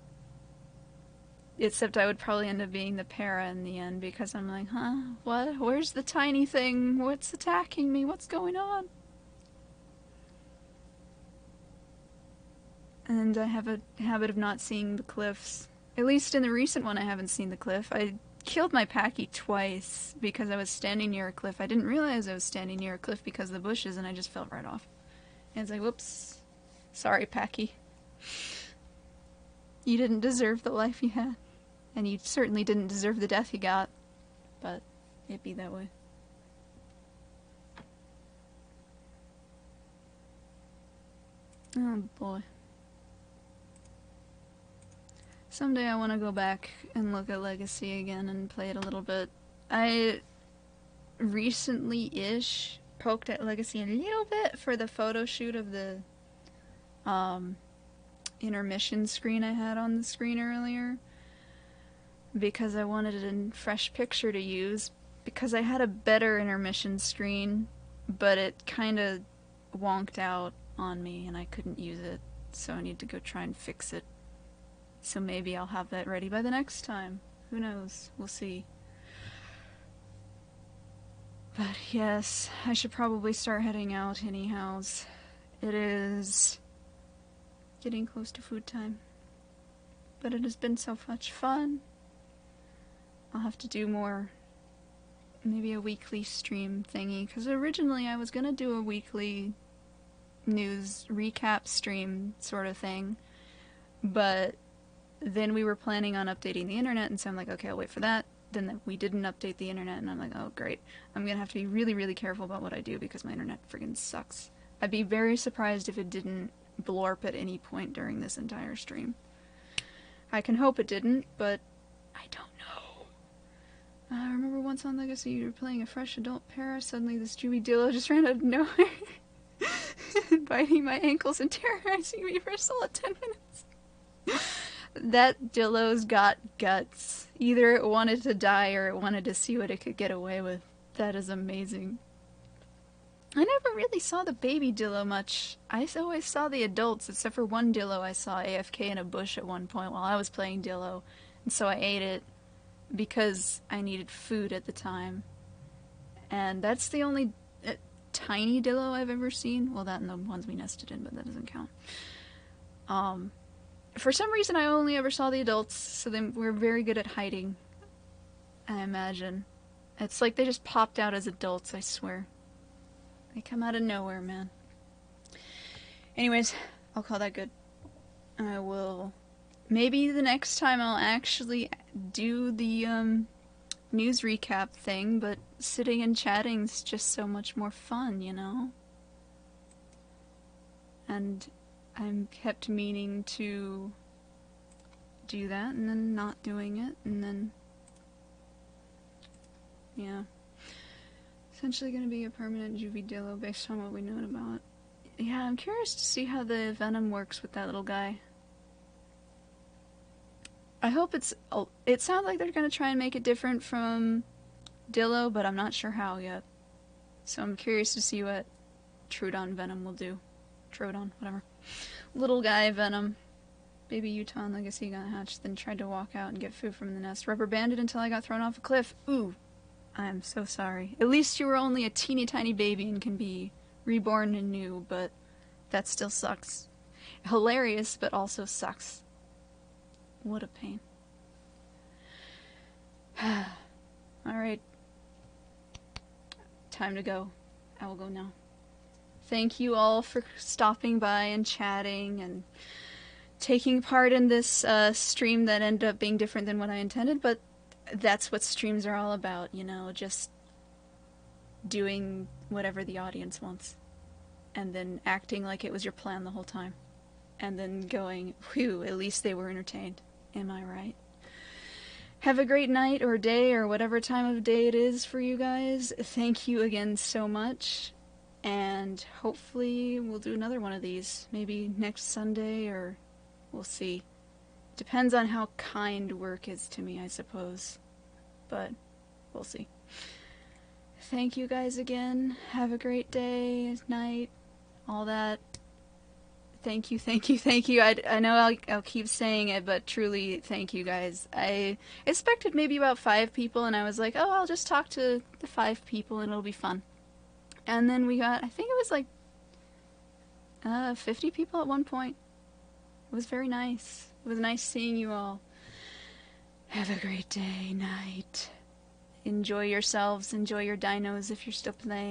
Except I would probably end up being the para in the end, because I'm like, huh? What? Where's the tiny thing? What's attacking me? What's going on? And I have a habit of not seeing the cliffs. At least in the recent one, I haven't seen the cliff. I killed my Packy twice because I was standing near a cliff. I didn't realize I was standing near a cliff because of the bushes, and I just fell right off. And it's like, whoops. Sorry, Packy. You didn't deserve the life you had. And you certainly didn't deserve the death you got. But it be that way. Oh boy. Someday I want to go back and look at Legacy again and play it a little bit. I recently-ish poked at Legacy a little bit for the photo shoot of the intermission screen I had on the screen earlier, because I wanted a fresh picture to use, because I had a better intermission screen, but it kind of wonked out on me and I couldn't use it, so I need to go try and fix it. So maybe I'll have that ready by the next time. Who knows? We'll see. But yes, I should probably start heading out anyhows. It is getting close to food time. But it has been so much fun. I'll have to do more, maybe a weekly stream thingy, because originally I was going to do a weekly news recap stream sort of thing, but then we were planning on updating the internet, and so I'm like, okay, I'll wait for that. Then we didn't update the internet, and I'm like, oh great, I'm gonna have to be really, really careful about what I do because my internet friggin' sucks. I'd be very surprised if it didn't blorp at any point during this entire stream. I can hope it didn't, but I don't know. I remember once on Legacy you were playing a fresh adult para, suddenly this Jewy dillo just ran out of nowhere, biting my ankles and terrorizing me for a solid 10 minutes. That Dillo's got guts. Either it wanted to die or it wanted to see what it could get away with. That is amazing. I never really saw the baby Dillo much. I always saw the adults, except for one Dillo I saw AFK in a bush at one point while I was playing Dillo. And so I ate it because I needed food at the time. And that's the only tiny Dillo I've ever seen. Well, that and the ones we nested in, but that doesn't count. For some reason, I only ever saw the adults, so then we're very good at hiding, I imagine. It's like they just popped out as adults, I swear. They come out of nowhere, man. Anyways, I'll call that good. I will... Maybe the next time I'll actually do the news recap thing, but sitting and chatting's just so much more fun, you know? And I'm kept meaning to do that, and then not doing it, and then... Yeah. Essentially gonna be a permanent juvie dillo based on what we know about. Yeah, I'm curious to see how the venom works with that little guy. I hope it's... It sounds like they're gonna try and make it different from Dillo, but I'm not sure how yet. So I'm curious to see what Troodon Venom will do. Troodon, whatever. Little guy Venom. Baby Utah and Legacy got hatched, then tried to walk out and get food from the nest. Rubber banded until I got thrown off a cliff. Ooh. I'm so sorry. At least you were only a teeny tiny baby and can be reborn and new, but that still sucks. Hilarious, but also sucks. What a pain. Alright. Time to go. I will go now. Thank you all for stopping by and chatting and taking part in this stream that ended up being different than what I intended, but that's what streams are all about, you know, just doing whatever the audience wants. And then acting like it was your plan the whole time. And then going, whew, at least they were entertained. Am I right? Have a great night or day or whatever time of day it is for you guys. Thank you again so much. And hopefully we'll do another one of these. Maybe next Sunday, or we'll see. Depends on how kind work is to me, I suppose. But we'll see. Thank you guys again. Have a great day, night, all that. Thank you, thank you, thank you. I know I'll keep saying it, but truly, thank you guys. I expected maybe about 5 people, and I was like, oh, I'll just talk to the 5 people and it'll be fun. And then we got, I think it was like 50 people at one point. It was very nice. It was nice seeing you all. Have a great day, night. Enjoy yourselves, enjoy your dinos if you're still playing.